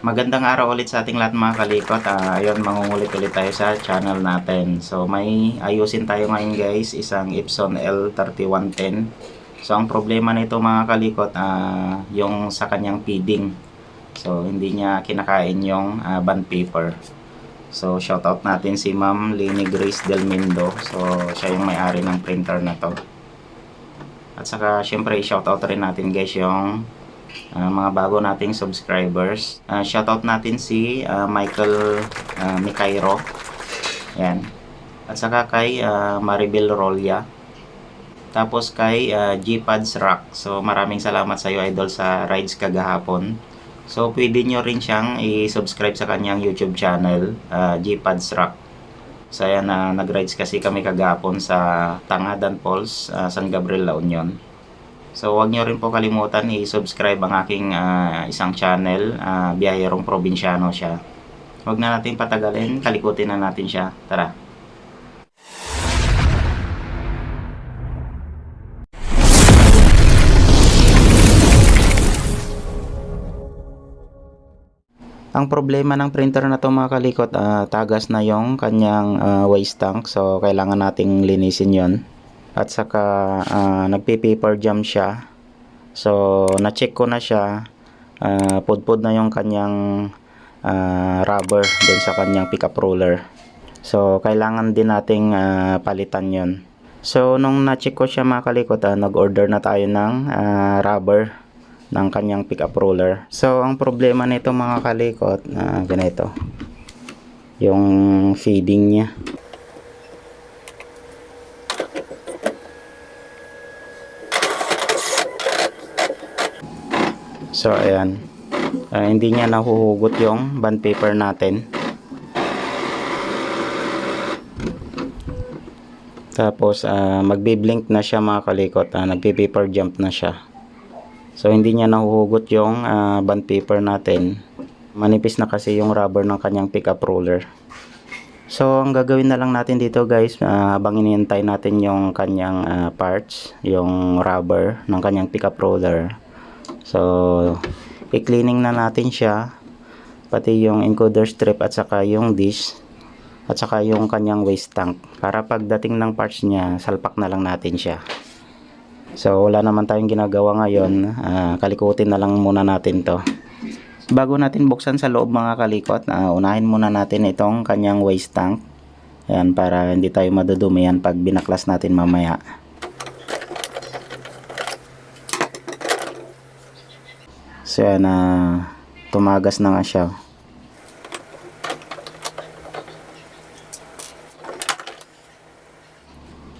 Magandang araw ulit sa ating lahat mga kalikot. Ayun, mangungulit ulit tayo sa channel natin. So may ayusin tayo ngayon guys, isang Epson L3110. So ang problema nito mga kalikot, yung sa kanyang feeding. So hindi niya kinakain yung bond paper. So shoutout natin si Ma'am Lini Grace Del Mindo. So siya yung may-ari ng printer na to. At saka syempre shoutout rin natin guys yung mga bago nating subscribers. Shoutout natin si Michael Micairo. Yan. At saka kay Maribel Rolia. Tapos kay G-Pads Rock. So maraming salamat sa iyo idol sa rides kagahapon. So pwede nyo rin siyang i-subscribe sa kanyang YouTube channel, G-Pads Rock. So ayan, nag-rides kasi kami kagahapon sa Tangadan Falls, San Gabriel, La Union. So huwag nyo rin po kalimutan i-subscribe ang aking isang channel, Biyahirong Probinsyano siya. Huwag na natin patagalin, kalikutin na natin siya. Tara! Ang problema ng printer na to mga kalikot, tagas na yung kanyang waste tank. So kailangan nating linisin yon. At saka nagpe-paper jam siya. So na-check ko na siya, pudpud na yung kanyang rubber dun sa kanyang pickup roller. So kailangan din nating palitan yon. So nung na-check ko siya mga kalikot, nag-order na tayo ng rubber ng kanyang pickup roller. So ang problema nito mga kalikot, ganito yung feeding niya. So ayan, hindi niya nahuhugot yung bond paper natin. Tapos magbi-blink na siya mga kalikot, nagpi-paper jump na siya. So hindi niya nahuhugot yung bond paper natin. Manipis na kasi yung rubber ng kanyang pickup roller. So ang gagawin na lang natin dito guys, habang inihintay natin yung kanyang parts, yung rubber ng kanyang pickup roller. So, i-cleaning na natin siya, pati yung encoder strip at saka yung dish at saka yung kanyang waste tank, para pagdating ng parts niya, salpak na lang natin siya. So, wala naman tayong ginagawa ngayon, kalikutin na lang muna natin to. Bago natin buksan sa loob mga kalikot, unahin muna natin itong kanyang waste tank. Ayan, para hindi tayo madudumi yan pag binaklas natin mamaya. So yan, tumagas na nga siya.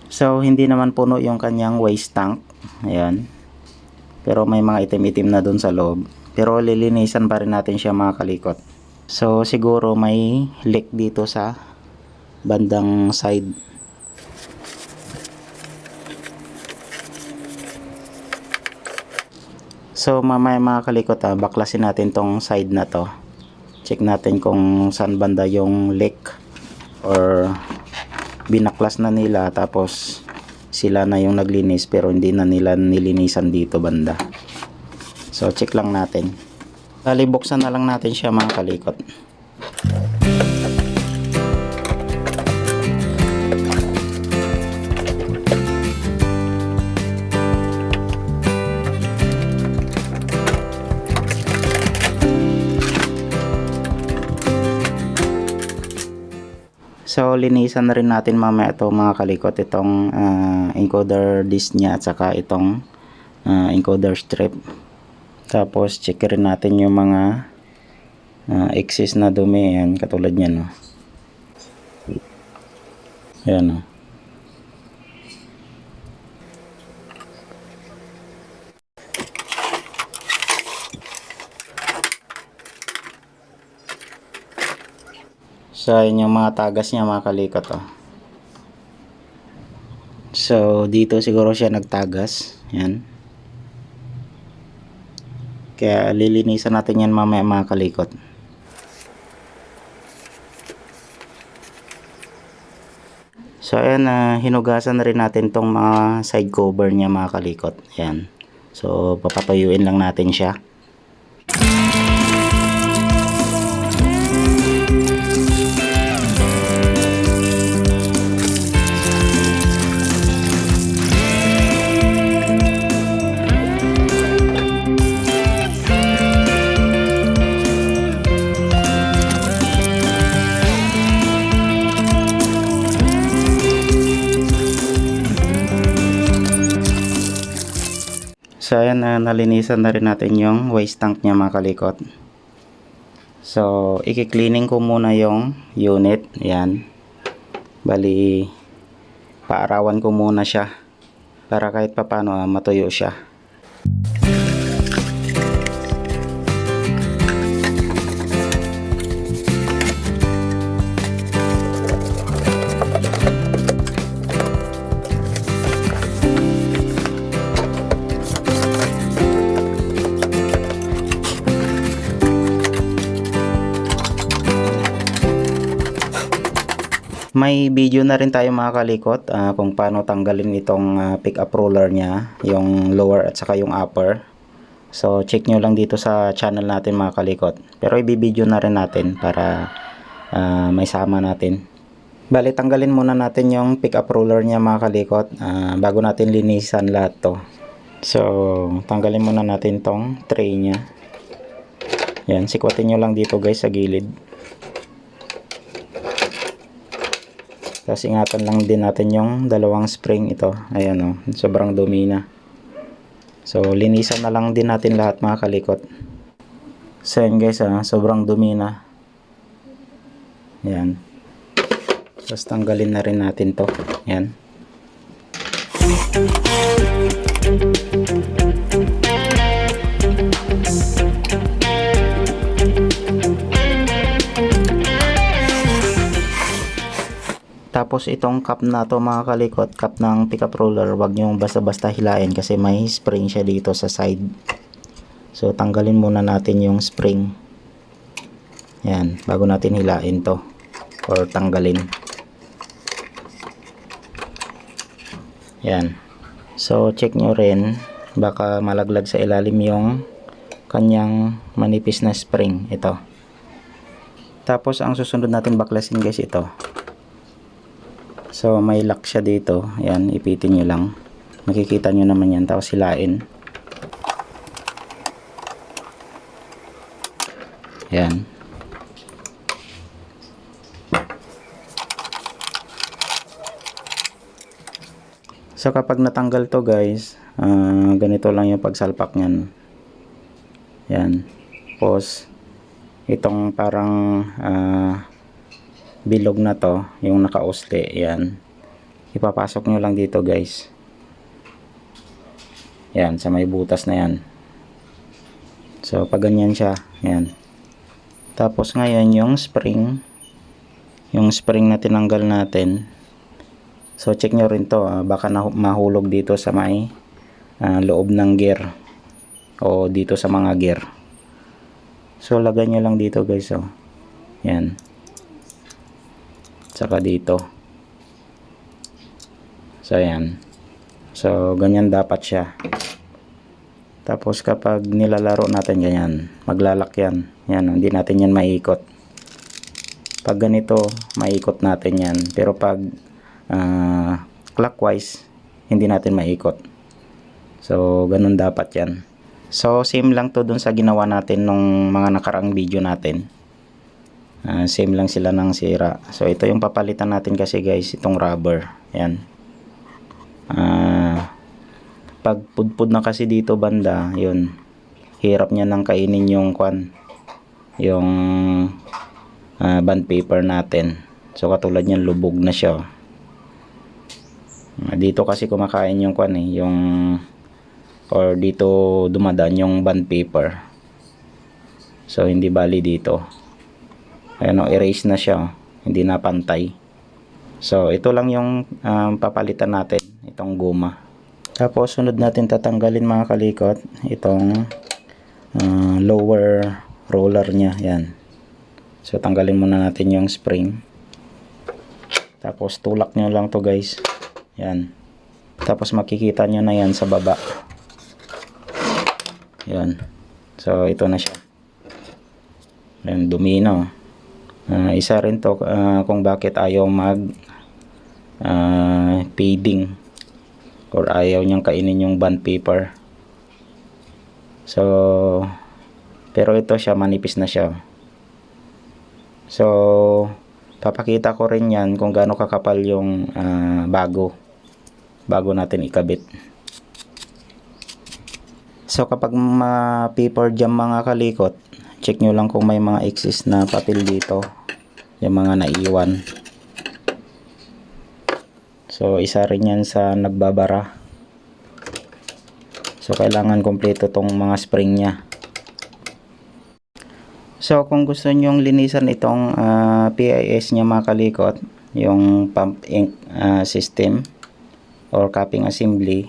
So hindi naman puno yung kanyang waste tank. Ayan. Pero may mga itim-itim na dun sa loob. Pero lilinisan pa rin natin siya mga kalikot. So siguro may leak dito sa bandang side. So mamaya mga kalikot, baklasin natin tong side na to. Check natin kung saan banda yung leak or binaklas na nila tapos sila na yung naglinis pero hindi na nila nilinisan dito banda. So check lang natin. Bali buksan na lang natin siya mga kalikot. So linisan na rin natin mamaya ito mga kalikot, itong encoder disc niya at saka itong encoder strip. Tapos check rin natin yung mga excess na dumi, yan, katulad niyan, no? Ayan, no? So yun yung mga tagas niya mga kalikot, oh. So dito siguro siya nagtagas, yan. Kaya lilinisan natin yan mamaya mga kalikot. So ayan, hinugasan na rin natin tong mga side cover niya mga kalikot. Yan. So papatuyuin lang natin siya. So ayan na, nalinisan na rin natin yung waste tank niya mga kalikot. So iki-cleaning ko muna yung unit. Ayan. Bali paarawan ko muna siya para kahit papano matuyo siya. May video na rin tayo mga kalikot kung paano tanggalin itong pick up roller niya, yung lower at saka yung upper. So check nyo lang dito sa channel natin mga kalikot. Pero i-video na rin natin para may sama natin. Bali tanggalin muna natin yung pick up roller niya mga kalikot bago natin linisan lahat to. So tanggalin muna natin tong tray niya. Yan, sikwatin nyo lang dito guys sa gilid. Tapos ingatan lang din natin yung dalawang spring ito. Ayan o, sobrang dumi na. So linisan na lang din natin lahat mga kalikot. So yan guys sobrang dumi na. Ayan. Tapos tanggalin na rin natin to. Ayan. Tapos itong cup na to mga kalikot, cup ng pickup roller, wag nyo basta-basta hilain kasi may spring siya dito sa side. So tanggalin muna natin yung spring. Yan, bago natin hilain to or tanggalin. Yan. So check nyo rin, baka malaglag sa ilalim yung kanyang manipis na spring ito. Tapos ang susunod natin baklasin guys ito. So may lock siya dito. Ayan, ipitin nyo lang. Makikita nyo naman yan. Tapos hilain. Ayan. So kapag natanggal to guys, ganito lang yung pagsalpak nyan. Ayan. Tapos itong parang bilog na to, yung nakausli, yan, ipapasok nyo lang dito guys. Yan, sa may butas na yan. So pag ganyan siya, yan. Tapos ngayon yung spring na tinanggal natin, so check nyo rin to, baka mahulog dito sa may loob ng gear o dito sa mga gear. So lagay nyo lang dito guys, oh. Yan, saka dito. So ayan. So ganyan dapat siya. Tapos kapag nilalaro natin ganyan, maglalak yan. Yan, hindi natin yan maiikot. Pag ganito, maiikot natin yan. Pero pag clockwise, hindi natin maiikot. So ganun dapat yan. So same lang to dun sa ginawa natin nung mga nakaraang video natin. Same lang sila ng sira. So ito yung papalitan natin kasi guys, itong rubber. Yan. Pag pudpud na kasi dito banda, yun, hirap niya nang kainin yung yung band paper natin. So katulad niyan, lubog na siya. Dito kasi kumakain yung yung or dito dumadaan yung band paper. So hindi bali dito. Ayan o, erase na siya, hindi na pantay. So ito lang yung papalitan natin, itong guma. Tapos sunod natin tatanggalin mga kalikot itong lower roller nya. Yan. So tanggalin muna natin yung spring. Tapos tulak nyo lang to guys. Yan. Tapos makikita nyo na yan sa baba. Yan. So ito na siya. Yan, dumi na. Isa rin to kung bakit ayaw mag fading or ayaw niyang kainin yung bond paper. So pero ito siya, manipis na siya. So papakita ko rin yan kung gaano kakapal yung bago natin ikabit. So kapag ma-paper jam mga kalikot, check nyo lang kung may mga excess na papel dito, yung mga naiwan. So isa rin yan sa nagbabara. So kailangan kompleto tong mga spring nya. So kung gusto nyong linisan itong PIS nya mga kalikot, yung pump ink system or capping assembly,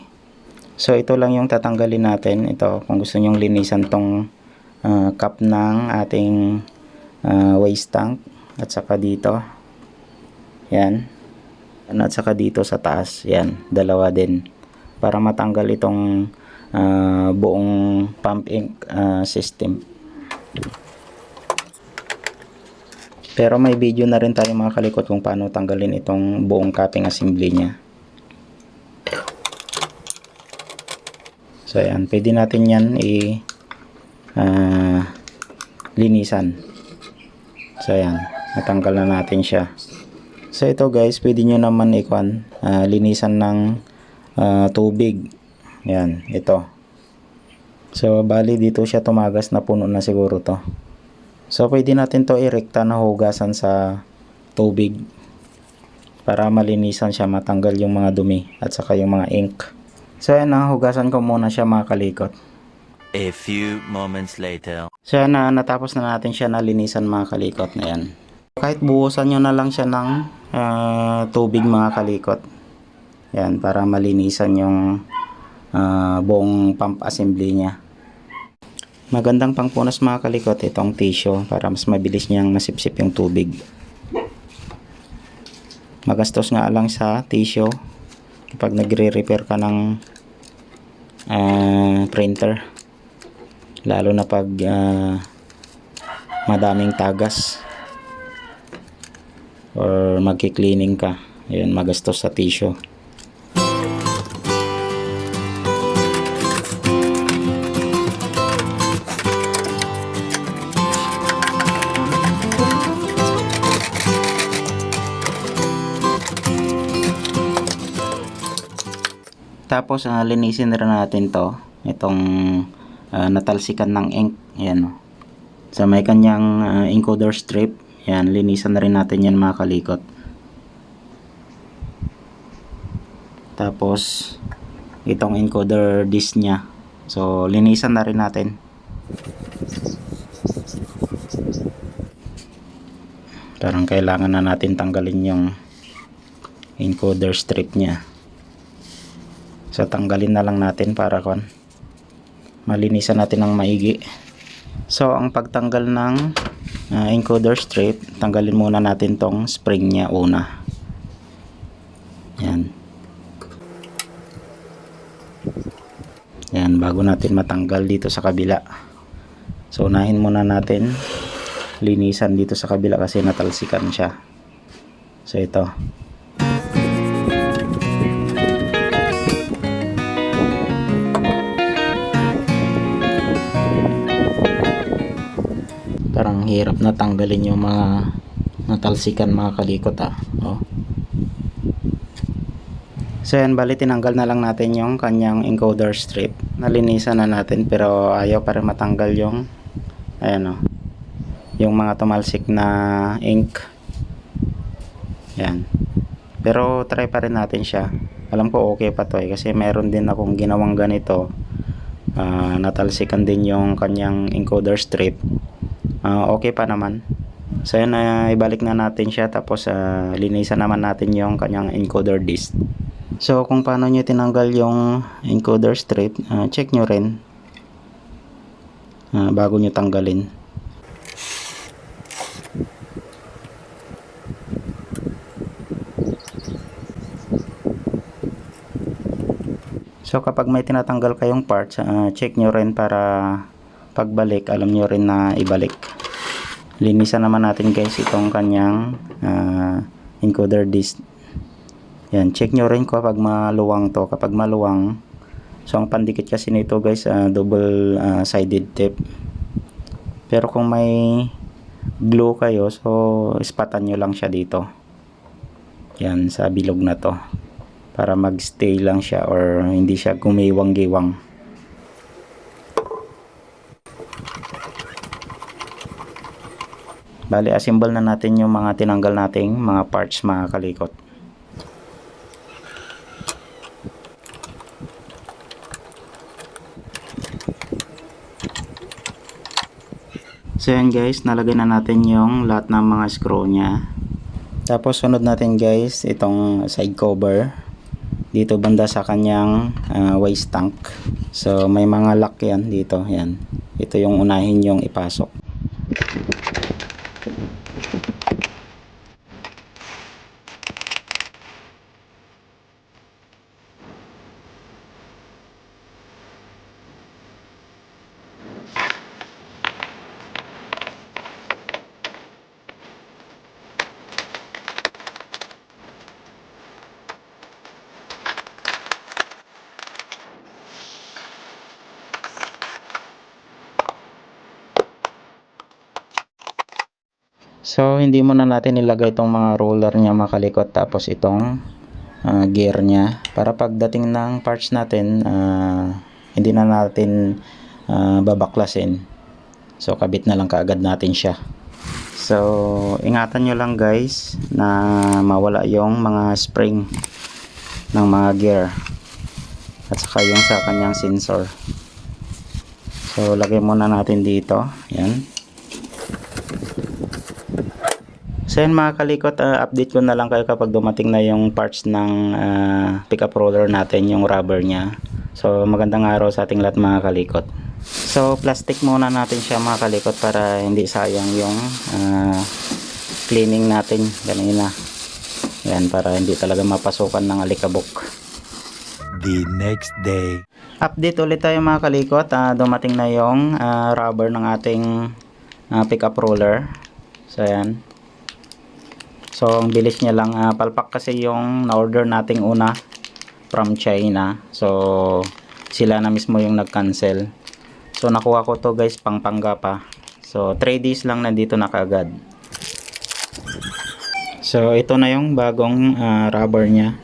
so ito lang yung tatanggalin natin. Ito kung gusto nyong linisan tong cap ng ating waste tank, at saka dito yan, at saka dito sa taas yan, dalawa din, para matanggal itong buong pump ink system. Pero may video na rin tayo mga kalikot kung paano tanggalin itong buong capping assembly nya. So ayan, pwede natin yan linisan. So ayan, natanggal na natin siya. So ito guys, pwede nyo naman linisan ng tubig. Ayan, ito. So bali dito siya tumagas na, puno na siguro to. So pwede natin to irekta na hugasan sa tubig para malinisan siya, matanggal yung mga dumi at saka yung mga ink. So ayan na, hugasan ko muna siya mga kalikot. A few moments later. So ayan na, natapos na natin siya nalinisan mga kalikot na yan. Kahit buhusan nyo na lang siya ng tubig mga kalikot. Yan, para malinisan yung buong pump assembly nya. Magandang pangpunas mga kalikot itong tissue para mas mabilis niyang masipsip yung tubig. Magastos nga lang sa tissue kapag nagre-repair ka ng printer, lalo na pag madaming tagas or magki-cleaning ka. Ayun, magastos sa tissue. Tapos linisin na rin natin itong natalsikan ng ink. Ayan, so may kanyang encoder strip. Ayan, linisan na rin natin yan mga kalikot. Tapos itong encoder disc nya, so linisan na rin natin. Parang kailangan na natin tanggalin yung encoder strip nya. So tanggalin na lang natin para malinisan natin ng maigi. So ang pagtanggal ng encoder strip, tanggalin muna natin tong spring nya una. Yan. Yan, bago natin matanggal dito sa kabila. So unahin muna natin linisan dito sa kabila kasi natalsikan siya. So ito. Parang hirap na tanggalin yung mga natalsikan mga kalikot oh. So yan, bali tinanggal na lang natin yung kanyang encoder strip. Nalinisan na natin pero ayaw pa rin matanggal yung ayan yung mga tumalsik na ink. Yan. Pero try pa rin natin siya. Alam ko okay pa to kasi meron din akong ginawang ganito. Natalsikan din yung kanyang encoder strip. Okay pa naman. So yan, ibalik na natin siya, tapos linisan naman natin yung kanyang encoder disc. So kung paano nyo tinanggal yung encoder strip, check nyo rin bago nyo tanggalin. So kapag may tinatanggal kayong parts, check nyo rin para pagbalik alam nyo rin na ibalik. Linisan naman natin guys itong kanyang encoder disc. Yan, check nyo rin kapag maluwang to. Kapag maluwang, so ang pandikit kasi nito guys, double sided tape. Pero kung may glue kayo, so ispatan nyo lang siya dito. Yan, sa bilog na to, para magstay lang siya or hindi siya gumiwang-giwang. Bali, assemble na natin yung mga tinanggal nating mga parts mga kalikot. So yan guys, nalagay na natin yung lahat ng mga screw nya. Tapos sunod natin guys itong side cover dito banda sa kanyang waste tank. So may mga lock yan dito, yan. Ito yung unahin yung ipasok. So hindi muna natin ilagay itong mga roller niya makalikot, tapos itong gear niya, para pagdating ng parts natin hindi na natin babaklasin. So kabit na lang kaagad natin siya. So ingatan nyo lang guys na mawala yung mga spring ng mga gear at saka yung sa kanyang sensor. So lagay muna natin dito, yan. So yun mga kalikot, update ko na lang kayo kapag dumating na yung parts ng pickup roller natin, yung rubber nya. So magandang araw sa ating lahat mga kalikot. So plastic muna natin siya mga kalikot para hindi sayang yung cleaning natin kanina. Yan, para hindi talaga mapasukan ng alikabok. The next day. Update ulit tayo mga kalikot, dumating na yung rubber ng ating pickup roller. So yan. So ang bilis niya lang, palpak kasi yung na-order nating una from China. So sila na mismo yung nag-cancel. So nakuha ko to guys pangpangga pa. So 3 days lang nandito na kaagad. So ito na yung bagong rubber niya.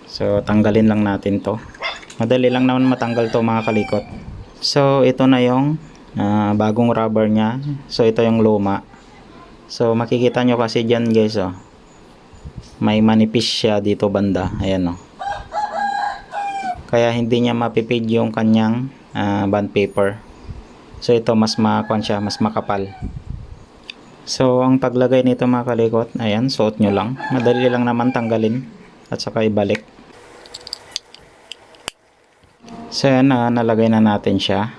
So tanggalin lang natin to. Madali lang naman matanggal to mga kalikot. So ito na yung bagong rubber niya. So ito yung luma. So makikita nyo kasi dyan guys, oh, may manipis siya dito banda, ayan, oh. Kaya hindi niya mapipid yung kanyang bond paper. So ito mas makuan siya, mas makapal. So ang paglagay nito mga kalikot, ayan, suot nyo lang. Madali lang naman tanggalin at saka ibalik. So ayan, nalagay na natin siya.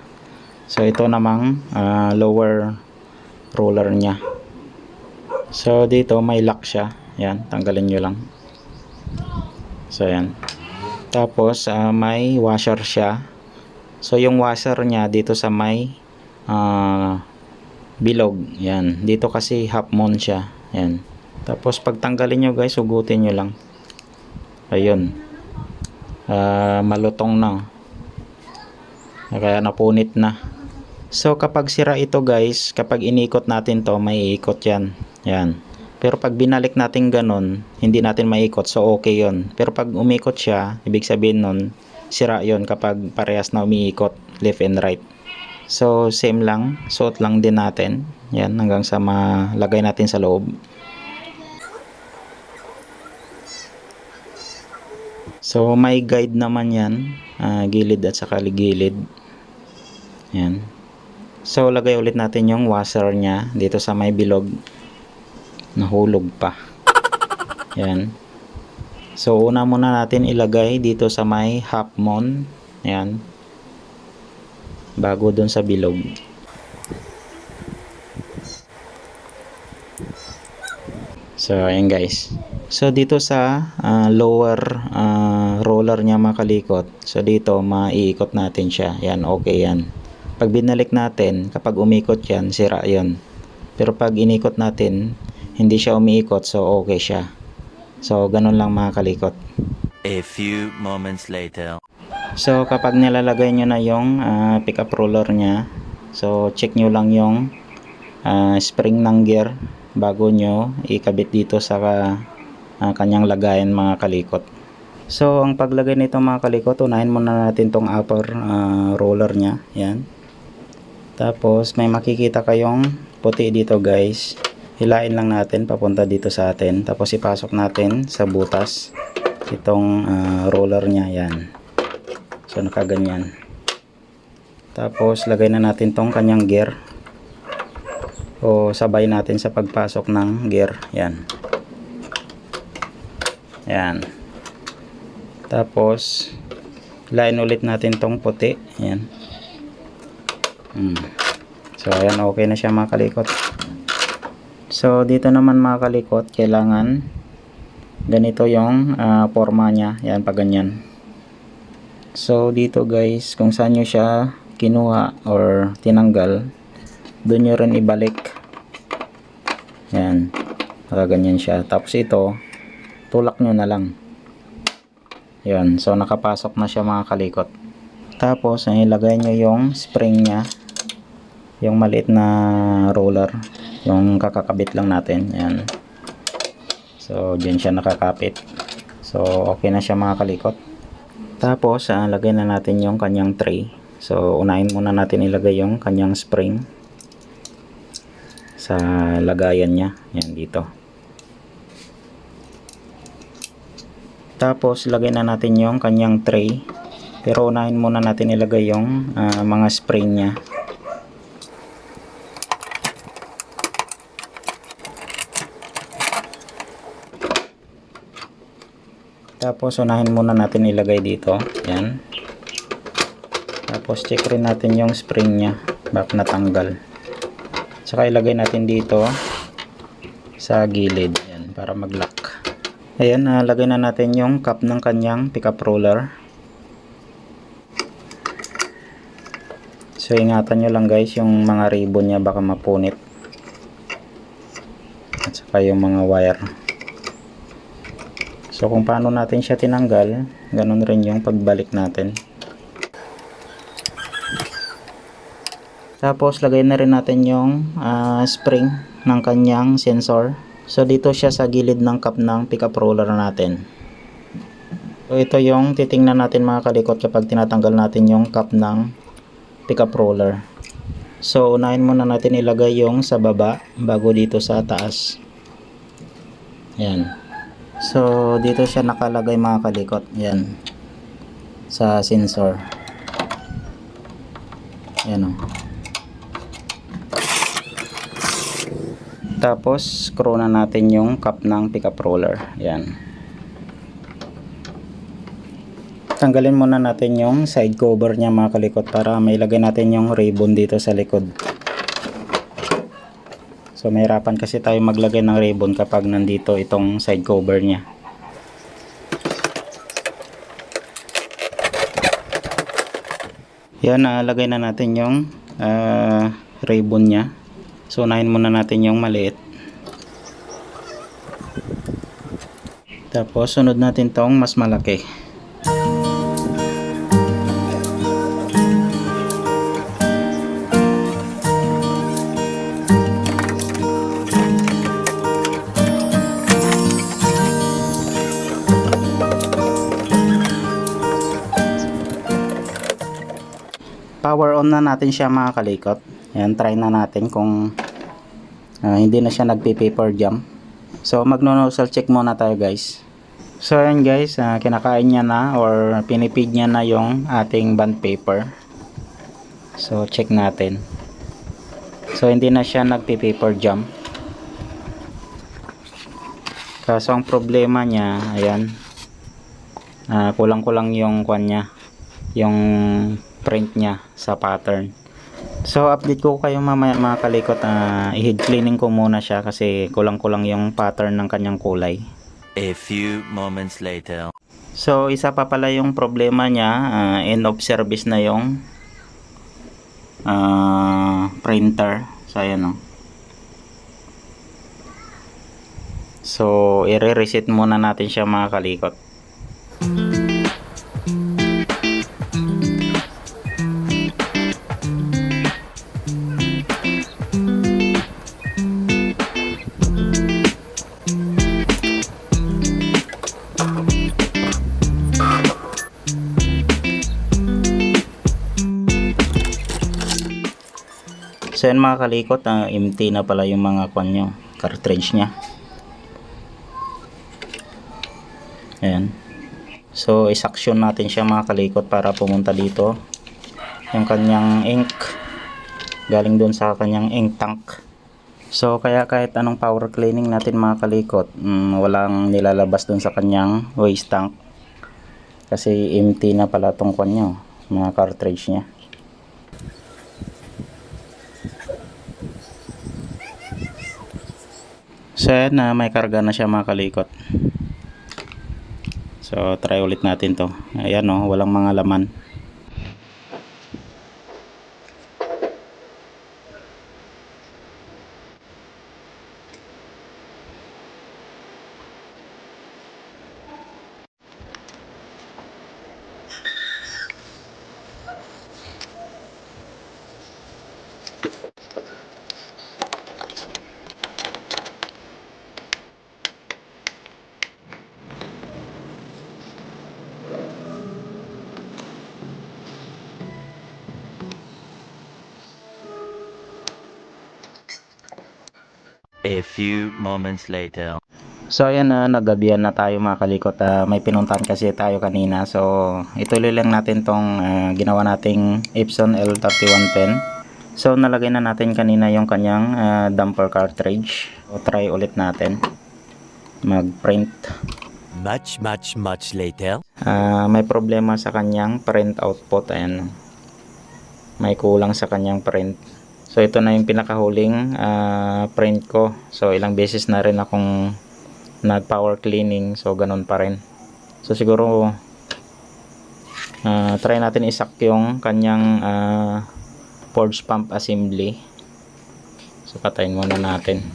So ito namang lower roller nya. So dito may lock siya, yan, tanggalin nyo lang. So yan. Tapos may washer siya. So yung washer niya dito sa may bilog, yan. Dito kasi half moon siya, yan. Tapos pag tanggalin nyo guys, hugutin nyo lang. Ayun, malutong na, kaya napunit na. So kapag sira ito guys, kapag inikot natin to, may ikot yan. Yan. Pero pag binalik natin ganun, hindi natin maikot. So okay yon. Pero pag umikot siya, ibig sabihin nun, sira yon kapag parehas na umiikot, left and right. So same lang, suot lang din natin. Yan, hanggang sa malagay natin sa loob. So may guide naman yan, gilid at saka gilid. Yan. So lagay ulit natin yung washer nya dito sa may bilog. Nahulog pa. Yan. So una muna natin ilagay dito sa may half moon. Yan. Bago dun sa bilog. So ayan guys. So dito sa lower roller nya makalikot. So dito maiikot natin siya. Yan, okay yan. Pag binalik natin, kapag umikot yan, sira yon. Pero pag inikot natin, hindi siya umiikot, so okay siya. So ganun lang mga kalikot. A few moments later. So kapag nilalagay nyo na yung pickup roller nya, so check nyo lang yung spring ng gear bago nyo ikabit dito sa kanyang lagayan mga kalikot. So ang paglagay nito mga kalikot, unahin muna natin tong upper roller nya. Yan. Tapos may makikita kayong puti dito guys. Hilain lang natin papunta dito sa atin. Tapos ipasok natin sa butas itong roller niya. Yan. So nakaganyan. Tapos lagay na natin tong kanyang gear. O sabay natin sa pagpasok ng gear. Yan. Yan. Tapos hilain ulit natin tong puti. Yan. So ayan, okay na siya mga kalikot. So dito naman mga kalikot, kailangan ganito yung forma niya. Yan, pag ganyan. So dito guys, kung saan nyo siya kinuha or tinanggal, doon nyo rin ibalik. Yan, nakaganyan siya. Tapos ito, tulak nyo na lang. Yan, so nakapasok na siya mga kalikot. Tapos ilagay nyo yung spring nya, yung maliit na roller, yung kakakabit lang natin. Yan, so dyan siya nakakapit. So okay na siya mga kalikot. Tapos lagay na natin yung kanyang tray. So unahin muna natin ilagay yung kanyang spring sa lagayan niya. Yan, dito. Tapos lagay na natin yung kanyang tray, pero unahin muna natin ilagay yung mga spring niya. Tapos unahin muna natin ilagay dito. Yan. Tapos check rin natin yung spring niya, baka natanggal. Saka ilagay natin dito sa gilid. Yan, para mag-lock. Ayan, lagay na natin yung cap ng kanyang pickup roller. So ingatan nyo lang guys, yung mga ribbon niya baka mapunit. At saka yung mga wire. So kung paano natin siya tinanggal, ganun rin yung pagbalik natin. Tapos lagay na rin natin yung spring ng kanyang sensor. So dito siya sa gilid ng cap ng pickup roller natin. So ito yung titingnan natin mga kalikot kapag tinatanggal natin yung cap ng pickup roller. So unahin muna natin ilagay yung sa baba bago dito sa taas. Yan. So dito siya nakalagay mga kalikot. Yan. Sa sensor. Yan o. Tapos screw na natin yung cap ng pickup roller. Yan. Tanggalin muna natin yung side cover niya mga kalikot para may lagay natin yung ribbon dito sa likod. So mahirapan kasi tayo maglagay ng ribbon kapag nandito itong side cover niya. Yan, lagay na natin yung ribbon niya. So unahin muna natin yung maliit. Tapos sunod natin tong mas malaki. Power on na natin siya mga kalikot. Ayan, try na natin kung hindi na siya nagpi-paper jam. So magno-nozzle check muna tayo guys. So ayan guys, kinakain niya na or pinipig niya na yung ating bond paper. So check natin. So hindi na siya nagpi-paper jam. Kaso ang problema niya, ayan, kulang-kulang yung kwan niya, yung print niya sa pattern. So update ko kayo mamaya mga kalikot. I-head cleaning ko muna siya kasi kulang-kulang yung pattern ng kanyang kulay. A few moments later. So isa pa pala yung problema niya, end of service na yung printer. So ayan o. So i-reset muna natin siya mga kalikot. So yan mga kalikot, empty na pala yung mga kwan nyo, cartridge nya. Ayan. So isaksyon natin siya mga kalikot para pumunta dito yung kanyang ink galing dun sa kanyang ink tank. So kaya kahit anong power cleaning natin mga kalikot, walang nilalabas dun sa kanyang waste tank kasi empty na pala tong kwan nyo, mga cartridge nya. So yan na, may karga na siya mga kalikot. So try ulit natin to. Ayan o, walang mga laman. A few moments later. So ayan na, naggabihan na tayo mga kalikot. May pinuntahan kasi tayo kanina. So ituloy lang natin tong ginawa nating Epson L3110. So nalagay na natin kanina yung kanyang damper cartridge. So try ulit natin mag-print. Much later. May problema sa kanyang print output. Ayan, may kulang sa kanyang print. So ito na yung pinakahuling print ko. So ilang beses na rin akong nag power cleaning, so ganun pa rin. So siguro try natin isak yung kanyang forge pump assembly. So patayin muna natin.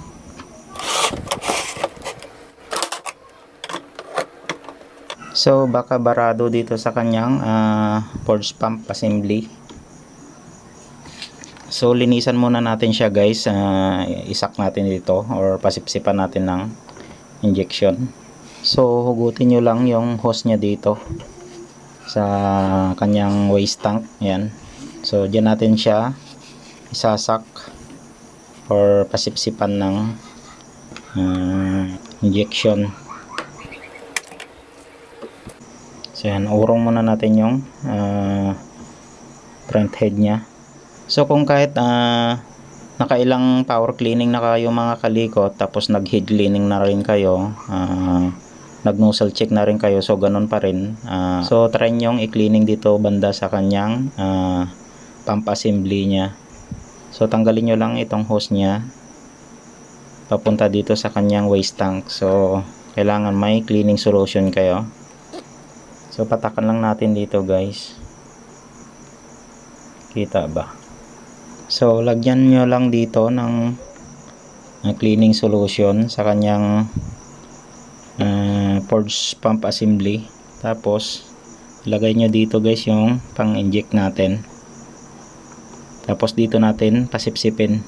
So baka barado dito sa kanyang forge pump assembly. So linisan muna natin siya guys. Isak natin dito or pasipsipan natin ng injection. So hugutin nyo lang yung hose nya dito sa kanyang waste tank. Yan. So dyan natin siya isasak or pasipsipan ng injection. So yan, urong muna natin yung front head nya. So kung kahit nakailang power cleaning na kayo mga kalikot, tapos nag head cleaning na rin kayo, nag nozzle check na rin kayo, so ganun pa rin. So try nyong i-cleaning dito banda sa kanyang pump assembly nya. So tanggalin nyo lang itong hose nya papunta dito sa kanyang waste tank. So kailangan may cleaning solution kayo. So patakan lang natin dito guys. Kita ba? So lagyan nyo lang dito ng cleaning solution sa kanyang forge pump assembly. Tapos ilagay nyo dito guys yung pang inject natin. Tapos dito natin pasipsipin.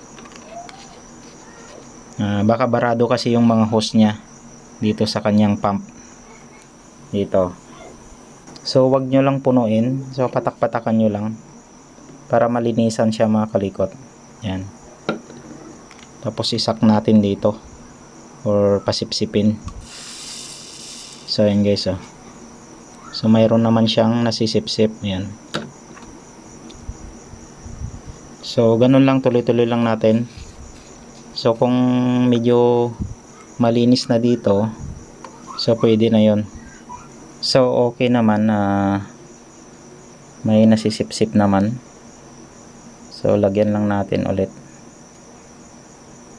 Baka barado kasi yung mga hose nya dito sa kanyang pump dito. So wag nyo lang punuin. So patak-patakan nyo lang para malinisan siya mga kalikot. Yan. Tapos isak natin dito or pasipsipin. So yan guys. So mayroon naman siyang nasisipsip. Yan. So ganun lang, tuloy-tuloy lang natin. So kung medyo malinis na dito, so pwede na yon. So okay naman, may nasisipsip naman. So lagyan lang natin ulit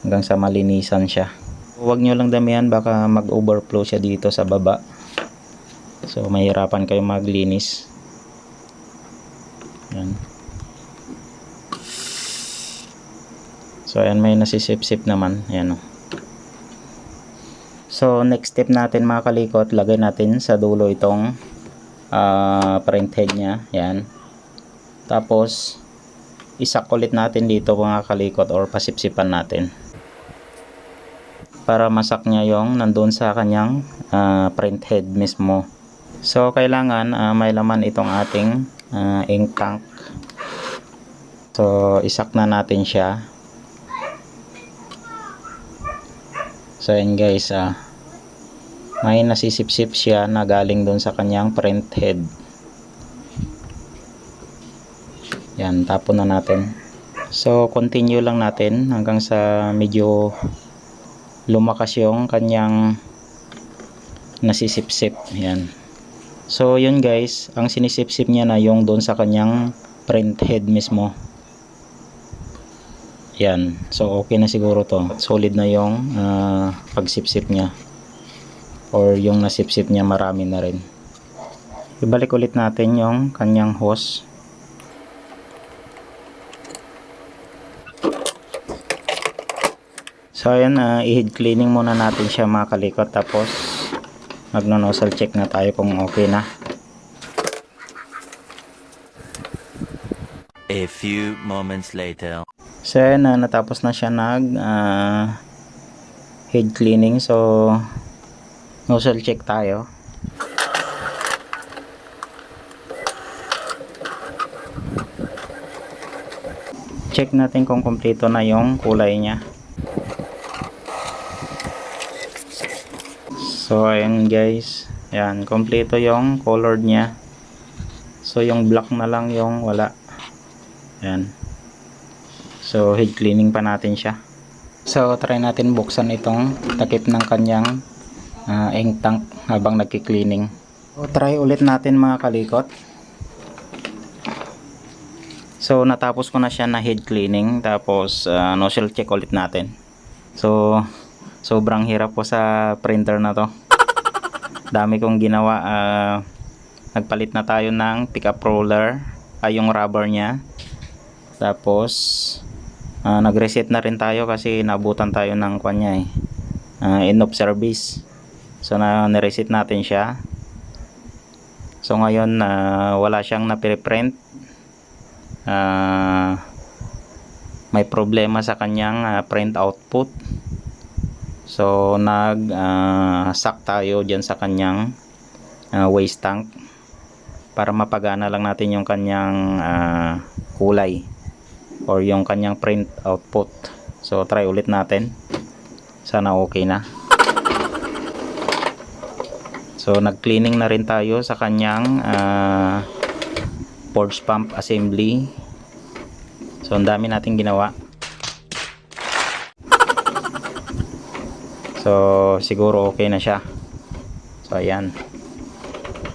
hanggang sa malinisan siya. Huwag nyo lang damihan, baka mag overflow siya dito sa baba. So mahirapan kayo maglinis. Yan. So ayan, may nasisipsip naman. Ayan o. So next step natin mga kalikot, lagay natin sa dulo itong print head nya. Yan. Tapos isak ulit natin dito mga kalikot or pasipsipan natin para masak niya yung nandun sa kanyang print head mismo. So kailangan may laman itong ating ink tank. So, isak na natin siya. So, ayan guys, may nasisip-sip siya na galing doon sa kanyang print head. Yan, tapon na natin. So, continue lang natin hanggang sa medyo lumakas yung kanyang nasisip-sip. Yan. So, yun guys, ang sinisip-sip niya na yung doon sa kanyang print head mismo. Yan. So, okay na siguro to. Solid na yung pagsip-sip niya. Or yung nasip-sip niya marami na rin. Ibalik ulit natin yung kanyang hose. So, ayan, i-head cleaning muna natin siya mga kalikot. Tapos, magno-nozzle check na tayo kung okay na. A few moments later. So, ayan, natapos na siya head cleaning. So, nozzle check tayo. Check natin kung kumpleto na yung kulay niya. So, ayan guys. Ayan, kumpleto yung color niya. So, yung black na lang yung wala. Ayan. So, head cleaning pa natin siya. So, try natin buksan itong takip ng kanyang ink tank habang nagki-cleaning. So, try ulit natin mga kalikot. So, natapos ko na siya na head cleaning. Tapos, nozzle check ulit natin. So, sobrang hirap po sa printer na to. Dami kong ginawa. Nagpalit na tayo ng pickup roller. Yung rubber niya. Tapos, nag-reset na rin tayo kasi nabutan tayo ng kanya end of service. So, na-reset natin siya. So, ngayon, wala siyang na-print. May problema sa kanyang print output. So, nag-suck tayo dyan sa kanyang waste tank para mapagana lang natin yung kanyang kulay or yung kanyang print output. So, try ulit natin. Sana okay na. So, nag-cleaning na rin tayo sa kanyang forge pump assembly. So, ang dami natin ginawa. So, siguro okay na siya. So, ayan.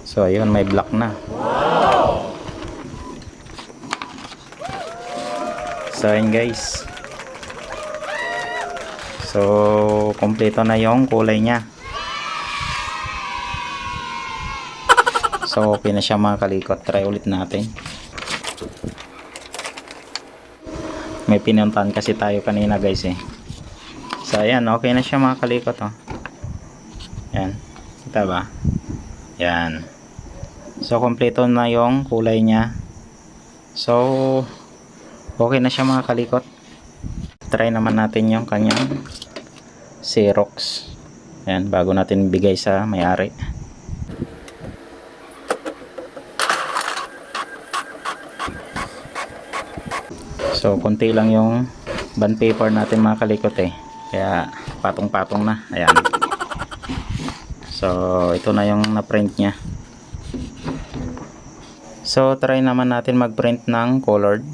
So, ayun, may black na. So, ayan guys. So, kompleto na yung kulay niya. So, okay na siya mga kalikot. Try ulit natin. May pinuntahan kasi tayo kanina guys So, ayan. Okay na siya mga kalikot Ayan. Kita ba? Ayan. So, kompleto na yung kulay niya. So, okay na siya mga kalikot. Try naman natin yung kanyang Xerox. Ayan. Bago natin bigay sa may-ari. So, konti lang yung bond paper natin mga kalikot Kaya, patong-patong na. Ayan. So, ito na yung na-print niya. So, try naman natin mag-print ng colored.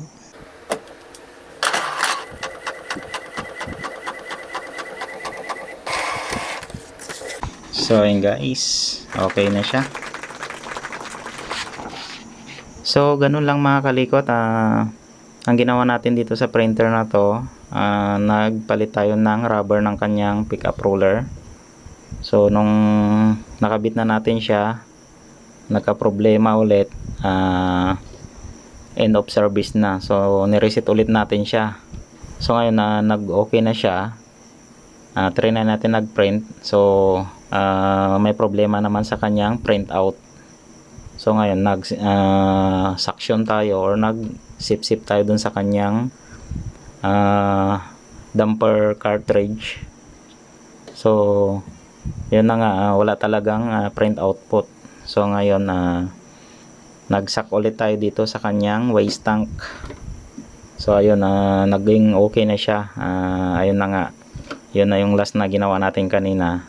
So, ayan guys. Okay na siya. So, ganun lang mga kalikot. Ang ginawa natin dito sa printer na to, nagpalit tayo ng rubber ng kanyang pickup roller. So, nung nakabit na natin siya, nagka-problema ulit, end of service na. So, nireset ulit natin siya. So, ngayon na nag-okay na siya, try na natin nag-print. So, may problema naman sa kanyang print out. So, ngayon, nag-suction tayo or nag-sip-sip tayo dun sa kanyang damper cartridge. So, yun na nga, wala talagang print output. So, ngayon, nag-suck ulit tayo dito sa kanyang waste tank. So ayun, naging okay na siya. Ayun na nga, yun na yung last na ginawa natin kanina.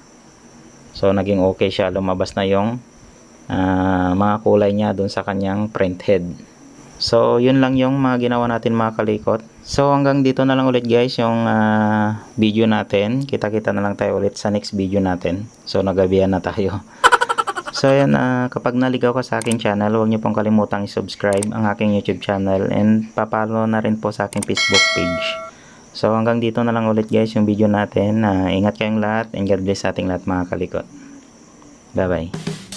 So naging okay siya, lumabas na yung mga kulay niya dun sa kanyang print head. So yun lang yung mga ginawa natin mga kalikot. So hanggang dito na lang ulit guys yung video natin. Kita-kita na lang tayo ulit sa next video natin. So nagabihan na tayo. So ayan, kapag naligaw ka sa aking channel, huwag niyo pong kalimutang i-subscribe ang aking YouTube channel and papalo na rin po sa aking Facebook page. So hanggang dito na lang ulit guys yung video natin. Ingat kayong lahat and God bless sa ating lahat mga kalikot. Bye bye.